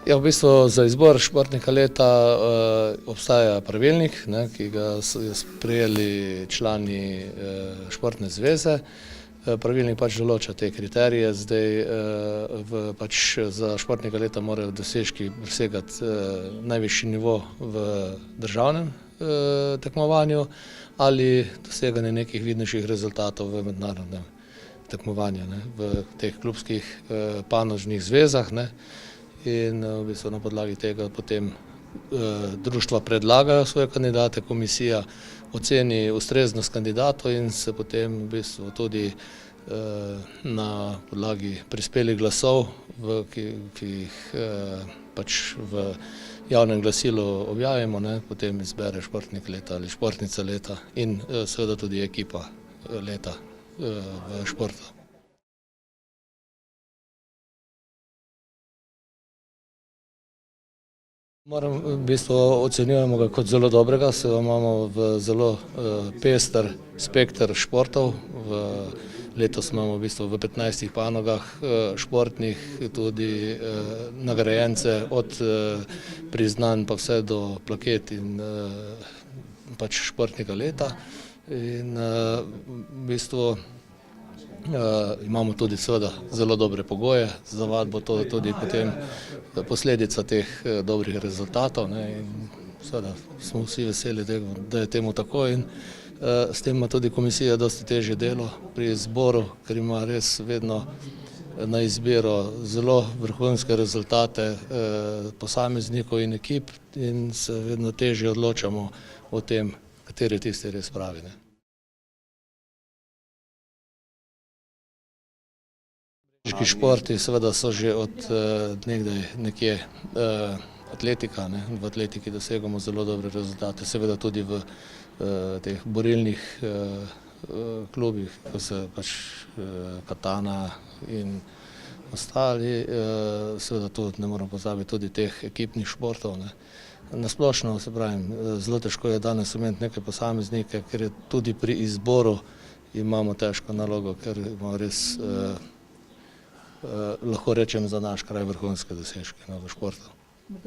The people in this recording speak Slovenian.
Ja, v bistvu za izbor športnika leta obstaja pravilnik, ki ga so sprejeli člani športne zveze. Pravilnik pač določa te kriterije, zdaj za športnika leta morajo dosežki presegati najvišji nivo v državnem tekmovanju ali doseganje nekih vidnejših rezultatov v mednarodnem tekmovanju, v teh klubskih panožnih zvezah. In v bistvu na podlagi tega potem društva predlagajo svoje kandidate, komisija oceni ustreznost kandidatov in se potem v bistvu tudi na podlagi prispelih glasov, ki jih pač v javnem glasilu objavimo, potem izbere športnik leta ali športnica leta in seveda tudi ekipa leta v športu. V bistvu ocenjujemo ga kot zelo dobrega, saj imamo zelo pester spekter športov. Letos imamo v bistvu v 15 panogah športnih tudi nagrajence od priznanj pa vse do plaket in pač športnika leta. In v bistvu imamo tudi seveda zelo dobre pogoje za vadbo, to je tudi potem posledica teh dobrih rezultatov in seveda smo vsi veseli, da je temu tako in s tem ima tudi komisija dosti težje delo pri izboru, ker ima res vedno na izbiro zelo vrhunske rezultate posameznikov in ekip in se vedno težje odločamo o tem, kateri je tisti res pravi. Športi seveda so že od nekdaj nekje atletika, v atletiki dosegamo zelo dobre rezultate, seveda tudi v teh borilnih klubih, kot so pač katana in ostali, seveda tudi ne moramo pozabiti tudi teh ekipnih športov. Na splošno, se pravim, zelo težko je danes imeti neke posameznike, ker je tudi pri izboru imamo težko nalogo, ker imamo res lahko rečem za naš kraj vrhunske dosežke v športu.